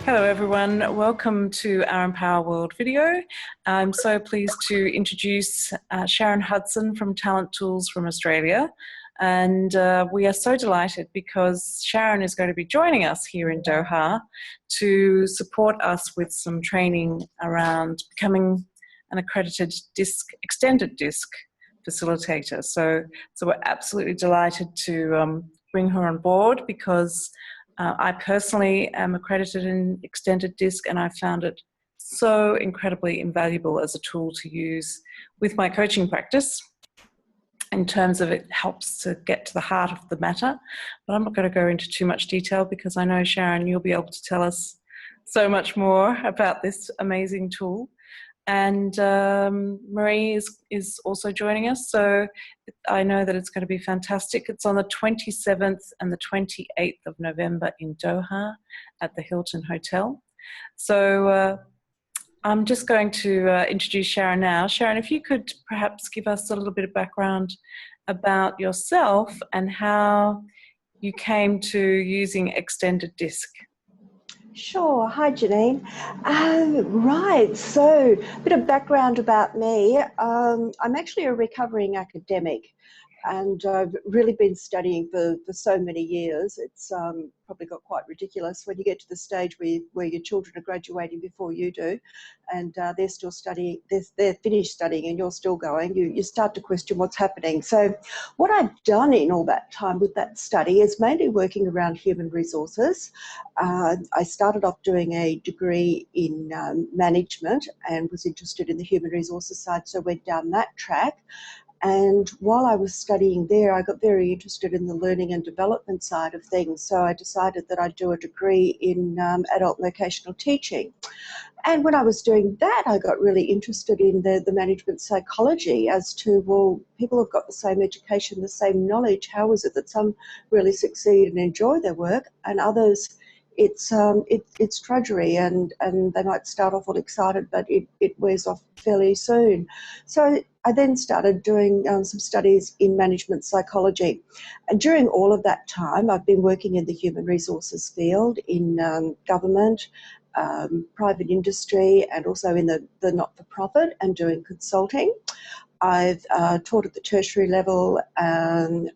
Hello everyone, welcome to our Empower World video. I'm so pleased to introduce Sharon Hudson from Talent Tools from Australia. And we are so delighted because Sharon is going to be joining us here in Doha to support us with some training around becoming an accredited extended DISC facilitator. So we're absolutely delighted to bring her on board because I personally am accredited in extended DISC and I found it so incredibly invaluable as a tool to use with my coaching practice in terms of it helps to get to the heart of the matter. But I'm not going to go into too much detail because I know, Sharon, you'll be able to tell us so much more about this amazing tool. And Marie is also joining us, so I know that it's going to be fantastic. It's on the 27th and the 28th of November in Doha at the Hilton Hotel. So I'm just going to introduce Sharon now. Sharon, if you could perhaps give us a little bit of background about yourself and how you came to using extended DISC. Sure. Hi, Jeanine. Right, so a bit of background about me. I'm actually a recovering academic and I've really been studying for so many years. It's probably got quite ridiculous when you get to the stage where your children are graduating before you do and they're still studying, they're finished studying and you're still going. You start to question what's happening. So what I've done in all that time with that study is mainly working around human resources. I started off doing a degree in management and was interested in the human resources side, so went down that track. And while I was studying there, I got very interested in the learning and development side of things. So I decided that I'd do a degree in adult vocational teaching. And when I was doing that, I got really interested in the management psychology as to, well, people have got the same education, the same knowledge. How is it that some really succeed and enjoy their work and others it's drudgery and they might start off all excited, but it wears off fairly soon. So I then started doing some studies in management psychology. And during all of that time, I've been working in the human resources field, in government, private industry, and also in the not-for-profit and doing consulting. I've taught at the tertiary level and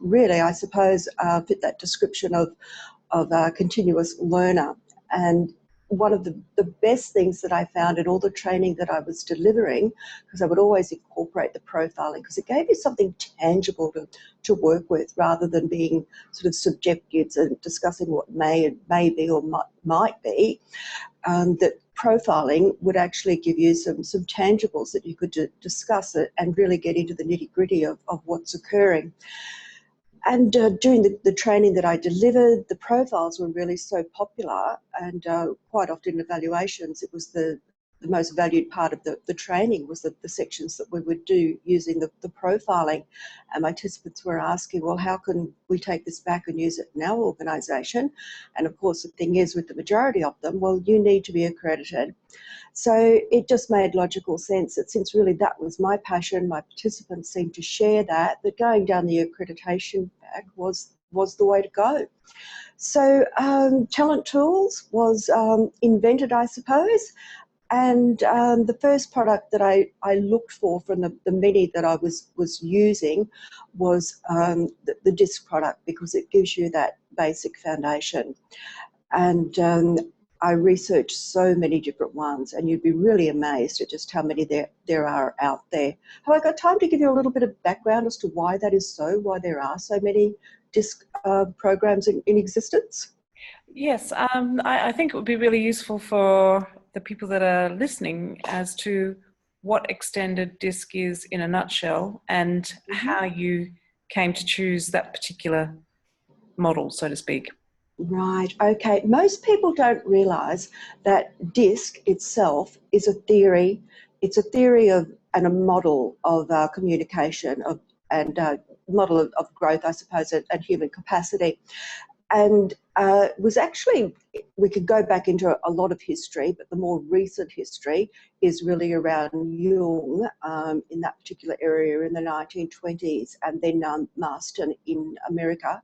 really, I suppose, fit that description of a continuous learner. And one of the best things that I found in all the training that I was delivering, because I would always incorporate the profiling, because it gave you something tangible to work with rather than being sort of subjective and discussing what may be or might be, that profiling would actually give you some tangibles that you could discuss it and really get into the nitty-gritty of what's occurring. And during the training that I delivered, the profiles were really so popular and quite often in evaluations, it was the most valued part of the training was the sections that we would do using the profiling. And my participants were asking, well, how can we take this back and use it in our organisation? And of course, the thing is with the majority of them, well, you need to be accredited. So it just made logical sense that since really that was my passion, my participants seemed to share that going down the accreditation path was the way to go. So Talent Tools was invented, I suppose, and the first product that I looked for from the many that I was using was the DISC product, because it gives you that basic foundation. And I researched so many different ones, and you'd be really amazed at just how many there are out there. Have I got time to give you a little bit of background as to why that is so, why there are so many DISC programs in existence? Yes, I think it would be really useful for the people that are listening as to what extended DISC is in a nutshell and how you came to choose that particular model, so to speak. Right, okay. Most people don't realise that DISC itself is a theory. It's a theory of and a model of communication and model of growth, I suppose, and human capacity. And was actually, we could go back into a lot of history, but the more recent history is really around Jung in that particular area in the 1920s, and then Marston in America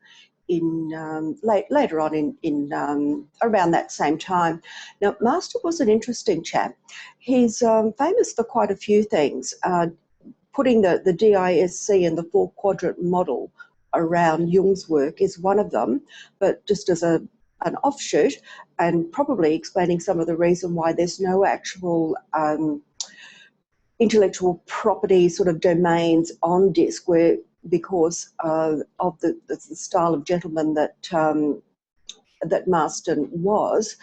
later on in around that same time. Now, Master was an interesting chap. He's famous for quite a few things. Putting the DISC and the four-quadrant model around Jung's work is one of them, but just as an offshoot, and probably explaining some of the reason why there's no actual intellectual property sort of domains on DISC, because of the style of gentleman that Marston was.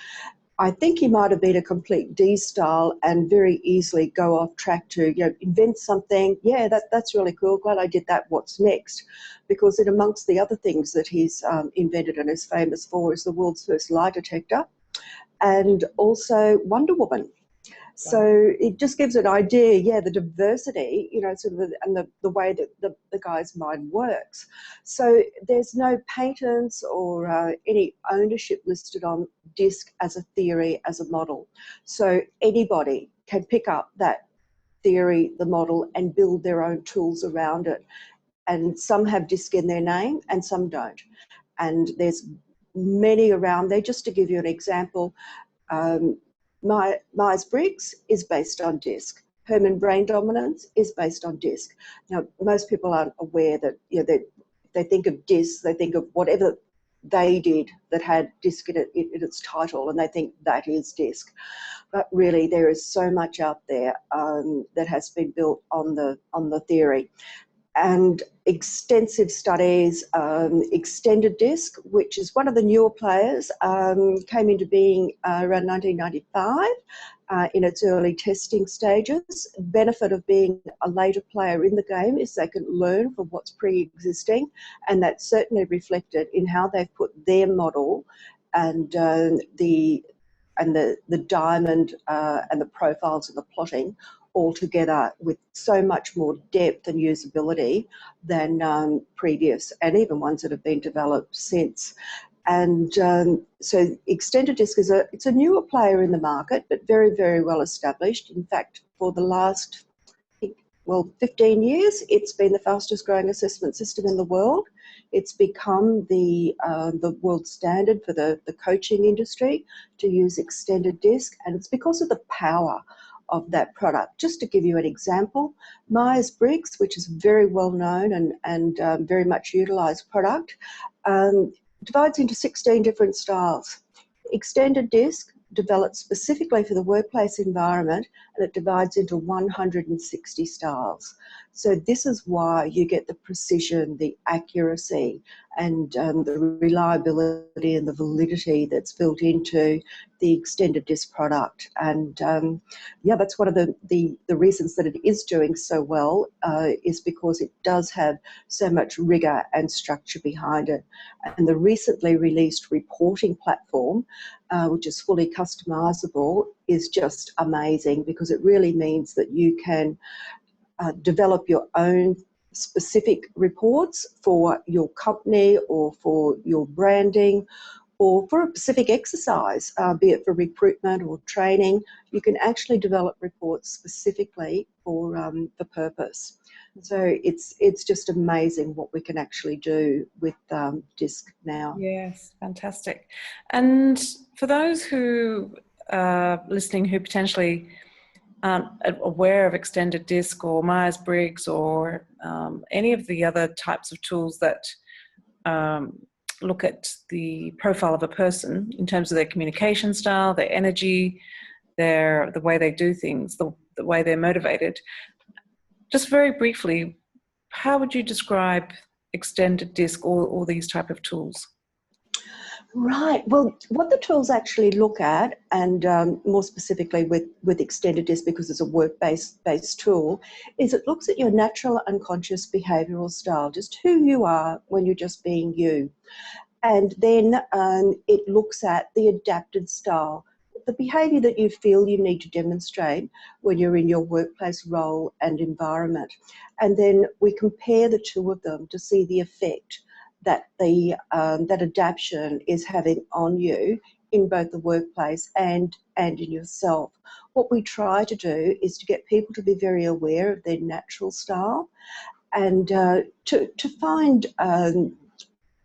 I think he might have been a complete D style and very easily go off track to, invent something. Yeah, that's really cool. Glad I did that. What's next? Because in amongst the other things that he's invented and is famous for is the world's first lie detector, and also Wonder Woman. So it just gives an idea, the diversity, sort of, and the way that the guy's mind works. So there's no patents or any ownership listed on DISC as a theory, as a model. So anybody can pick up that theory, the model, and build their own tools around it. And some have DISC in their name and some don't. And there's many around there. Just to give you an example, Myers-Briggs is based on DISC. Herman brain dominance is based on DISC. Now, most people aren't aware that they think of DISC, they think of whatever they did that had DISC in its title, and they think that is DISC. But really, there is so much out there that has been built on the theory. And extensive studies, Extended DISC, which is one of the newer players, came into being around 1995 in its early testing stages. The benefit of being a later player in the game is they can learn from what's pre-existing, and that's certainly reflected in how they've put their model and the diamond and the profiles and the plotting all together with so much more depth and usability than previous, and even ones that have been developed since. And so Extended DISC it's a newer player in the market, but very, very well established. In fact, for the last 15 years, it's been the fastest growing assessment system in the world. It's become the world standard for the coaching industry to use Extended DISC, and it's because of the power of that product. Just to give you an example, Myers-Briggs, which is a very well known and very much utilised product, divides into 16 different styles. Extended DISC developed specifically for the workplace environment, and it divides into 160 styles. So this is why you get the precision, the accuracy, and the reliability and the validity that's built into the Extended DISC product. And that's one of the reasons that it is doing so well, is because it does have so much rigour and structure behind it. And the recently released reporting platform, which is fully customisable, is just amazing, because it really means that you can develop your own specific reports for your company or for your branding or for a specific exercise, be it for recruitment or training. You can actually develop reports specifically for the purpose. So it's just amazing what we can actually do with DISC now. Yes, fantastic. And for those who are listening who potentially aren't aware of Extended DISC or Myers-Briggs or any of the other types of tools that look at the profile of a person in terms of their communication style, their energy, the way they do things, the way they're motivated. Just very briefly, how would you describe Extended DISC or these type of tools? Right. Well, what the tools actually look at, and more specifically with Extended DISC, because it's a work-based tool, is it looks at your natural unconscious behavioural style, just who you are when you're just being you. And then it looks at the adapted style, the behaviour that you feel you need to demonstrate when you're in your workplace role and environment. And then we compare the two of them to see the effect that that adaptation is having on you in both the workplace and in yourself. What we try to do is to get people to be very aware of their natural style, and to find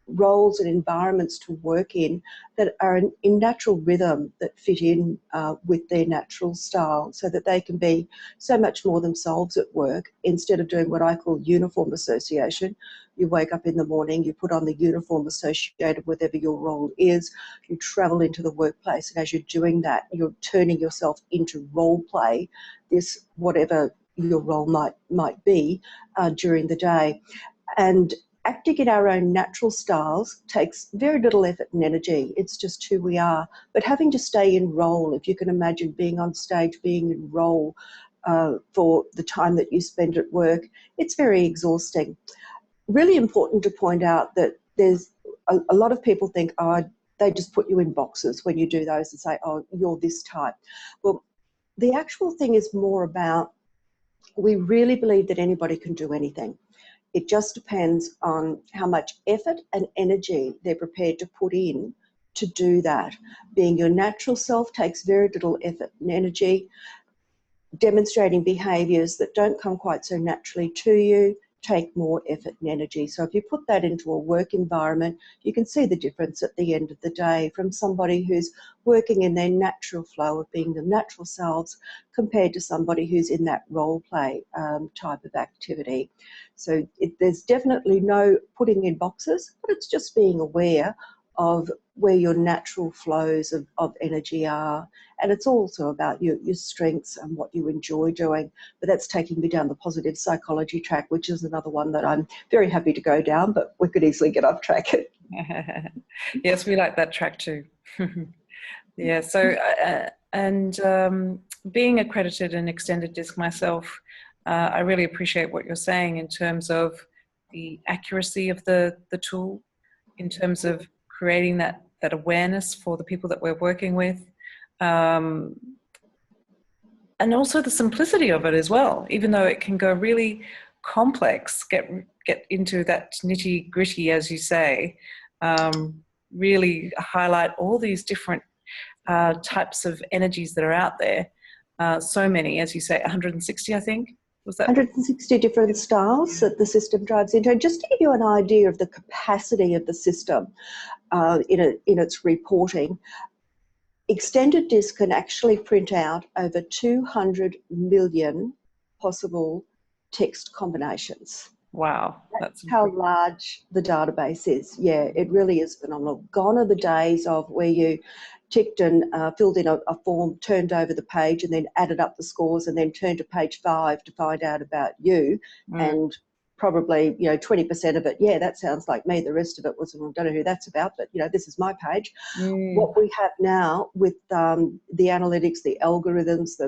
roles and environments to work in that are in natural rhythm, that fit in with their natural style, so that they can be so much more themselves at work, instead of doing what I call uniform association. You wake up in the morning, you put on the uniform associated with whatever your role is, you travel into the workplace, and as you're doing that, you're turning yourself into role play, this whatever your role might be during the day. And acting in our own natural styles takes very little effort and energy. It's just who we are. But having to stay in role, if you can imagine being on stage, being in role for the time that you spend at work, it's very exhausting. Really important to point out that there's a lot of people think, oh, they just put you in boxes when you do those and say, oh, you're this type. Well, the actual thing is more about, we really believe that anybody can do anything. It just depends on how much effort and energy they're prepared to put in to do that. Being your natural self takes very little effort and energy. Demonstrating behaviours that don't come quite so naturally to you take more effort and energy. So if you put that into a work environment, you can see the difference at the end of the day from somebody who's working in their natural flow of being the natural selves, compared to somebody who's in that role play type of activity. So there's definitely no putting in boxes, but it's just being aware of where your natural flows of energy are. And it's also about your strengths and what you enjoy doing. But that's taking me down the positive psychology track, which is another one that I'm very happy to go down, but we could easily get off track. Yes, we like that track too. Yeah, so, being accredited and extended DISC myself, I really appreciate what you're saying in terms of the accuracy of the tool, in terms of creating that awareness for the people that we're working with, and also the simplicity of it as well. Even though it can go really complex, get into that nitty gritty, as you say, really highlight all these different types of energies that are out there. So many, as you say, 160, I think. Was that 160 different styles that the system drives into. And just to give you an idea of the capacity of the system in its reporting, extended DISC can actually print out over 200 million possible text combinations. Wow. That's how large the database is. Yeah, it really is phenomenal. Gone are the days of where you ticked and filled in a form, turned over the page, and then added up the scores, and then turned to page 5 to find out about you. And probably, 20% of it, yeah, that sounds like me. The rest of it was, well, I don't know who that's about, but, this is my page. What we have now with the analytics, the algorithms,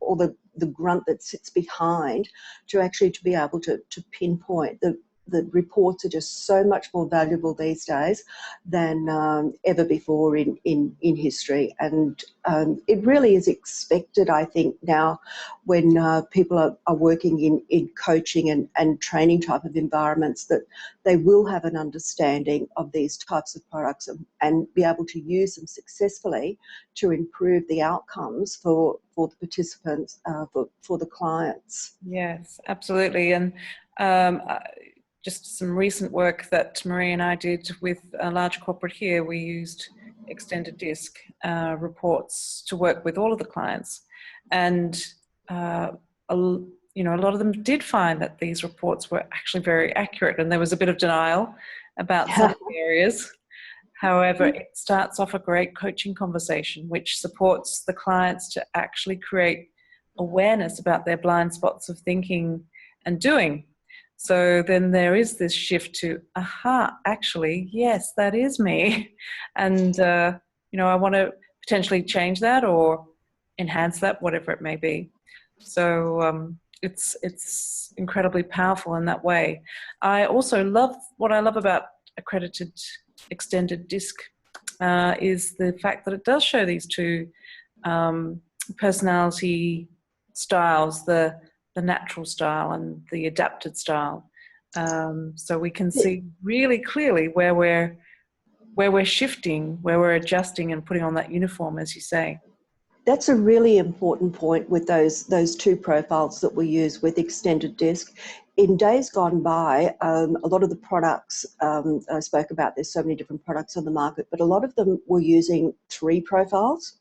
all the grunt that sits behind to be able to pinpoint. The reports are just so much more valuable these days than ever before in history. And it really is expected, I think, now when people are working in coaching and training type of environments, that they will have an understanding of these types of products and be able to use them successfully to improve the outcomes for the participants, for the clients. Yes, absolutely. And just some recent work that Marie and I did with a large corporate here, we used extended DISC reports to work with all of the clients. And, a lot of them did find that these reports were actually very accurate, and there was a bit of denial about some areas. However, it starts off a great coaching conversation, which supports the clients to actually create awareness about their blind spots of thinking and doing. So then there is this shift to, actually, yes, that is me. And, I want to potentially change that or enhance that, whatever it may be. So it's incredibly powerful in that way. I also love, what I love about accredited extended DISC is the fact that it does show these two personality styles, the natural style and the adapted style. So we can see really clearly where we're shifting, where we're adjusting and putting on that uniform, as you say. That's a really important point with those two profiles that we use with extended disc. In days gone by, a lot of the products I spoke about, there's so many different products on the market, but a lot of them were using 3 profiles.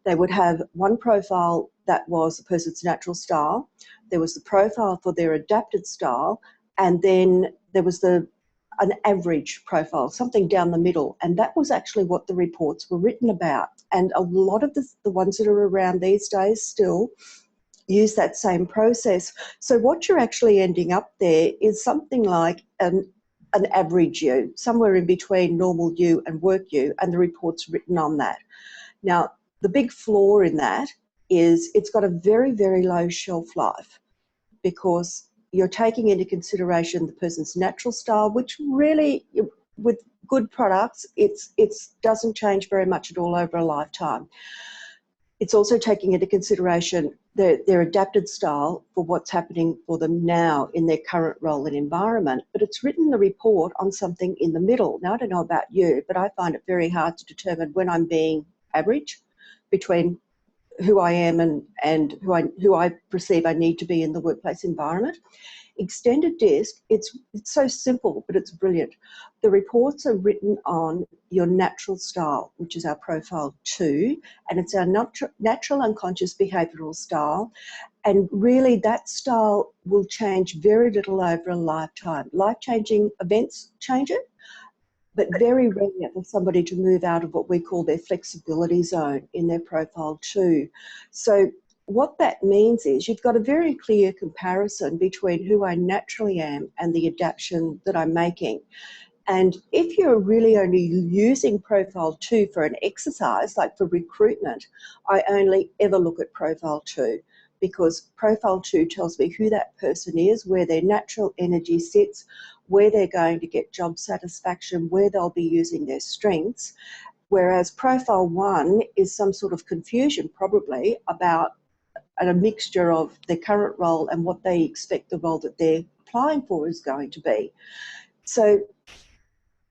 They would have one profile that was the person's natural style, there was the profile for their adapted style, and then there was an average profile, something down the middle, and that was actually what the reports were written about. And a lot of the ones that are around these days still use that same process. So what you're actually ending up there is something like an average you, somewhere in between normal you and work you, and the report's written on that. Now, the big flaw in that is it's got a very, very low shelf life, because you're taking into consideration the person's natural style, which really, with good products, it doesn't change very much at all over a lifetime. It's also taking into consideration their adapted style for what's happening for them now in their current role and environment, but it's written the report on something in the middle. Now, I don't know about you, but I find it very hard to determine when I'm being average between who I am and who I perceive I need to be in the workplace environment. Extended DISC, it's so simple, but it's brilliant. The reports are written on your natural style, which is our profile 2, and it's our natural unconscious behavioural style. And really that style will change very little over a lifetime. Life-changing events change it, but very rare for somebody to move out of what we call their flexibility zone in their profile 2. So what that means is you've got a very clear comparison between who I naturally am and the adaptation that I'm making. And if you're really only using profile 2 for an exercise, like for recruitment, I only ever look at profile 2, because profile 2 tells me who that person is, where their natural energy sits, where they're going to get job satisfaction, where they'll be using their strengths. Whereas profile 1 is some sort of confusion probably about a mixture of their current role and what they expect the role that they're applying for is going to be. So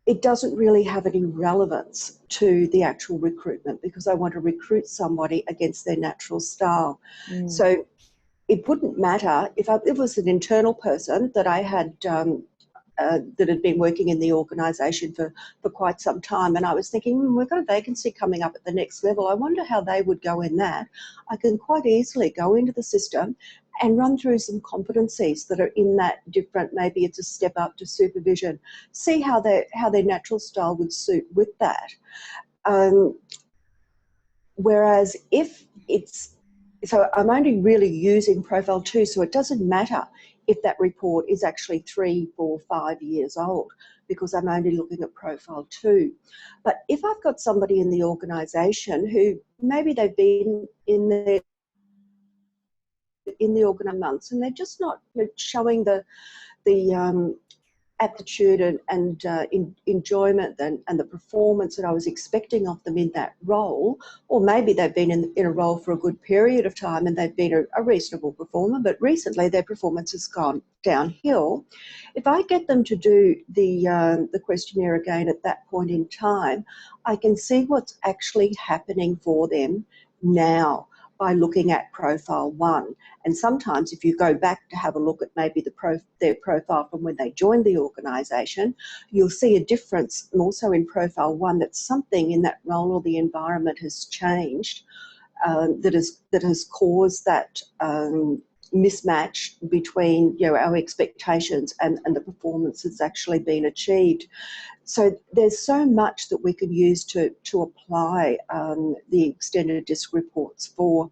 it doesn't really have any relevance to the actual recruitment, because I want to recruit somebody against their natural style. So it wouldn't matter if it was an internal person that I had that had been working in the organisation for quite some time, and I was thinking, we've got a vacancy coming up at the next level, I wonder how they would go in that. I can quite easily go into the system and run through some competencies that are in that different, maybe it's a step up to supervision, see how their natural style would suit with that. Whereas if it's, so I'm only really using profile 2, so it doesn't matter if that report is actually 3, 4, 5 years old, because I'm only looking at profile 2. But if I've got somebody in the organisation who maybe they've been in the organisation months and they're just not showing the aptitude and enjoyment and the performance that I was expecting of them in that role, or maybe they've been in a role for a good period of time and they've been a reasonable performer, but recently their performance has gone downhill. If I get them to do the questionnaire again at that point in time, I can see what's actually happening for them now by looking at profile 1. And sometimes if you go back to have a look at maybe their profile from when they joined the organisation, you'll see a difference also in profile 1, that something in that role or the environment has changed that has caused that mismatch between our expectations and the performance that's actually been achieved. So there's so much that we can use to apply the extended DISC reports for,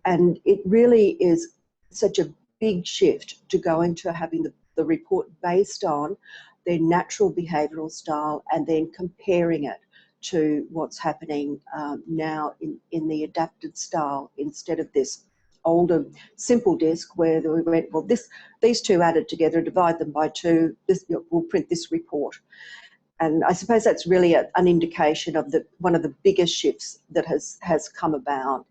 and it really is such a big shift to going to having the report based on their natural behavioural style and then comparing it to what's happening now in the adapted style, instead of this older simple DISC where we went, well, these two added together, divide them by 2, we'll print this report. And I suppose that's really an indication of one of the biggest shifts that has come about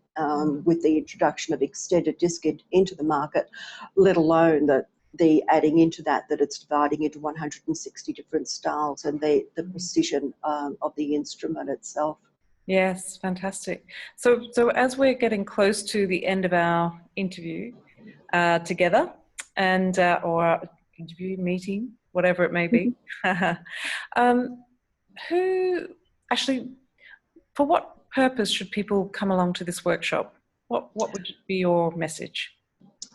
with the introduction of extended DISC into the market, let alone the adding into that it's dividing into 160 different styles and the precision of the instrument itself. Yes, fantastic. So as we're getting close to the end of our interview together, and or our interview meeting, whatever it may be, um, who actually, for what purpose should people come along to this workshop? What would be your message?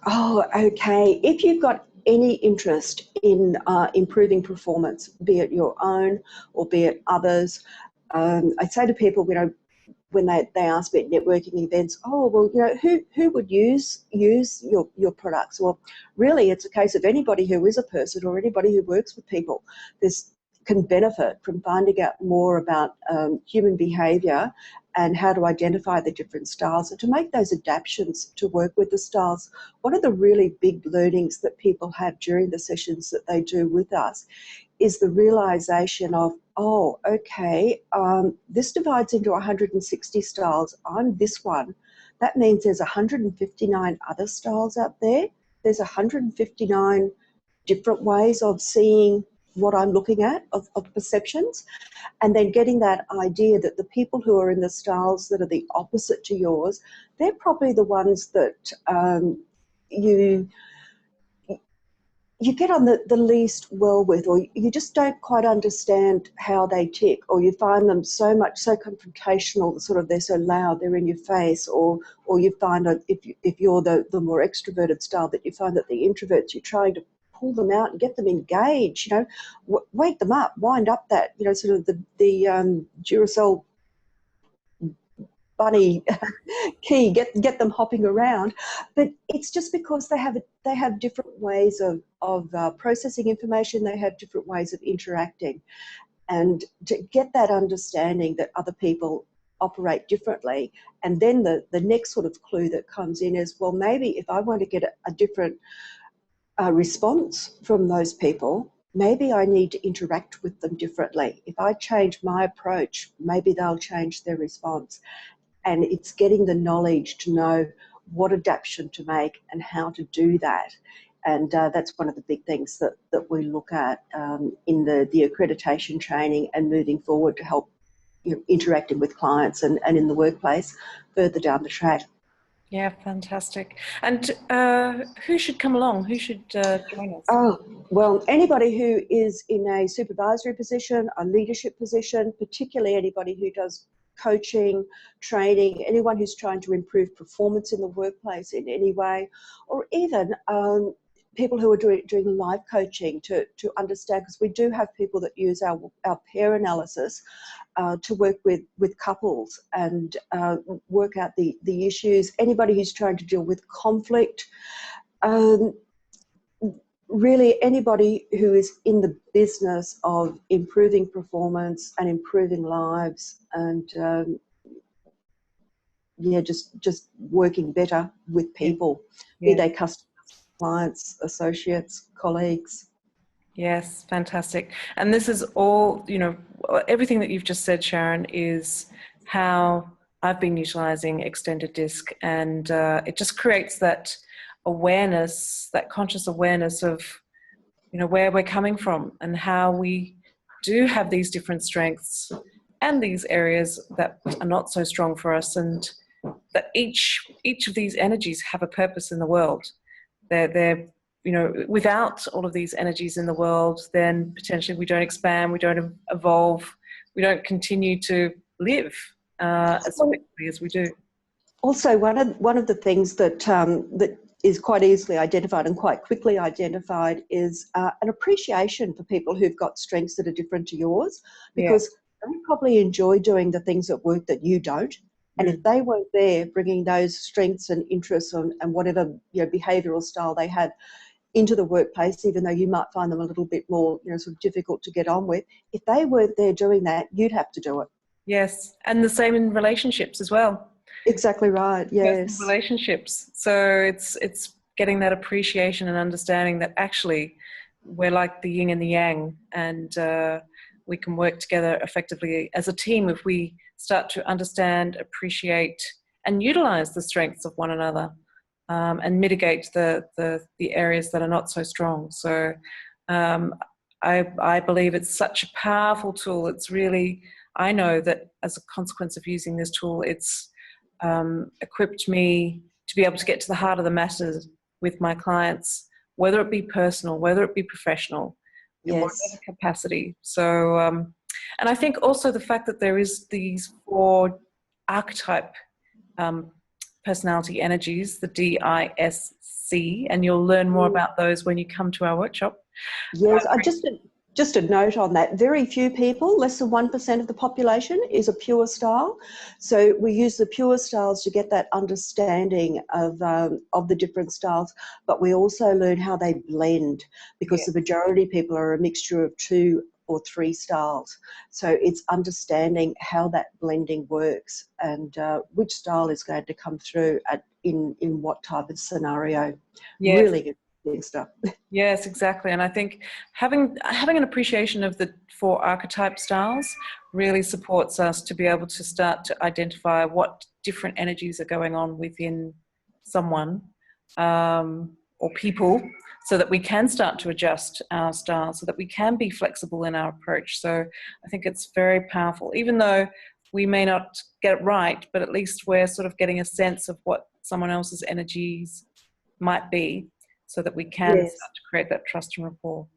Oh, okay. If you've got any interest in improving performance, be it your own or be it others, I say to people, when they ask me at networking events, oh, well, who would use your products? Well, really, it's a case of anybody who is a person or anybody who works with people. This can benefit from finding out more about human behaviour and how to identify the different styles and to make those adaptations to work with the styles. One of the really big learnings that people have during the sessions that they do with us is the realisation of, oh, okay, this divides into 160 styles. I'm this one. That means there's 159 other styles out there. There's 159 different ways of seeing what I'm looking at, of perceptions, and then getting that idea that the people who are in the styles that are the opposite to yours, they're probably the ones that you get on the least well with, or you just don't quite understand how they tick, or you find them so confrontational, sort of they're so loud, they're in your face, or you find if you're the more extroverted style, that you find that the introverts, you're trying to pull them out and get them engaged, wake them up, wind up that, sort of the Duracell bunny key, get them hopping around. But it's just because they have different ways of processing information. They have different ways of interacting, and to get that understanding that other people operate differently. And then the next sort of clue that comes in is, well, maybe if I want to get a different response from those people, maybe I need to interact with them differently. If I change my approach, maybe they'll change their response. And it's getting the knowledge to know what adaptation to make and how to do that. And that's one of the big things that we look at in the accreditation training and moving forward to help interacting with clients and in the workplace further down the track. Yeah, fantastic. And who should come along? Who should join us? Oh, well, anybody who is in a supervisory position, a leadership position, particularly anybody who does coaching, training, anyone who's trying to improve performance in the workplace in any way, or even people who are doing live coaching to understand, because we do have people that use our pair analysis to work with couples and work out the issues. Anybody who's trying to deal with conflict, really anybody who is in the business of improving performance and improving lives and just working better with people, be they customers, clients, associates, colleagues. Yes, fantastic. And this is all, everything that you've just said, Sharon, is how I've been utilising extended DISC, and it just creates that awareness, that conscious awareness of, where we're coming from and how we do have these different strengths and these areas that are not so strong for us, and that each of these energies have a purpose in the world. They're without all of these energies in the world, then potentially we don't expand, we don't evolve, we don't continue to live as quickly as we do. Also, one of the things that is quite easily identified and quite quickly identified is an appreciation for people who've got strengths that are different to yours, because they probably enjoy doing the things at work that you don't. And if they weren't there bringing those strengths and interests and whatever behavioural style they had into the workplace, even though you might find them a little bit more sort of difficult to get on with, if they weren't there doing that, you'd have to do it. Yes, and the same in relationships as well. Exactly right. Yes. Relationships. So it's getting that appreciation and understanding that actually we're like the yin and the yang, and we can work together effectively as a team if we start to understand, appreciate, and utilize the strengths of one another, and mitigate the areas that are not so strong. So I believe it's such a powerful tool. It's really I know that as a consequence of using this tool, it's equipped me to be able to get to the heart of the matter with my clients, whether it be personal, whether it be professional, in Yes. whatever capacity. So, and I think also the fact that there is these 4 archetype personality energies, the DISC, and you'll learn more about those when you come to our workshop. Yes, just a note on that. Very few people, less than 1% of the population, is a pure style. So we use the pure styles to get that understanding of the different styles, but we also learn how they blend, because the majority of people are a mixture of 2 or 3 styles. So it's understanding how that blending works and which style is going to come through in what type of scenario. Yes. Really good stuff. Yes, exactly. And I think having an appreciation of the 4 archetype styles really supports us to be able to start to identify what different energies are going on within someone or people, so that we can start to adjust our style, so that we can be flexible in our approach. So I think it's very powerful, even though we may not get it right, but at least we're sort of getting a sense of what someone else's energies might be, so that we can Yes. start to create that trust and rapport.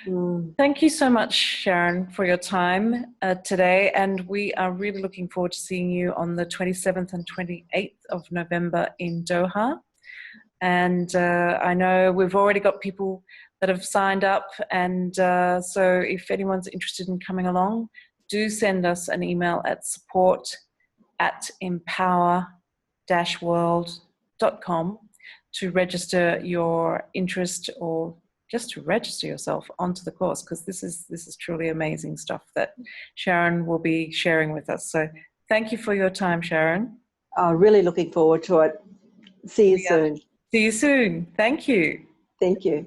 Mm. Thank you so much, Sharon, for your time today. And we are really looking forward to seeing you on the 27th and 28th of November in Doha. And I know we've already got people that have signed up. And so if anyone's interested in coming along, do send us an email at support@empower-world.com to register your interest, or just to register yourself onto the course, because this is truly amazing stuff that Sharon will be sharing with us. So thank you for your time, Sharon. Really looking forward to it. See you soon. See you soon. Thank you. Thank you.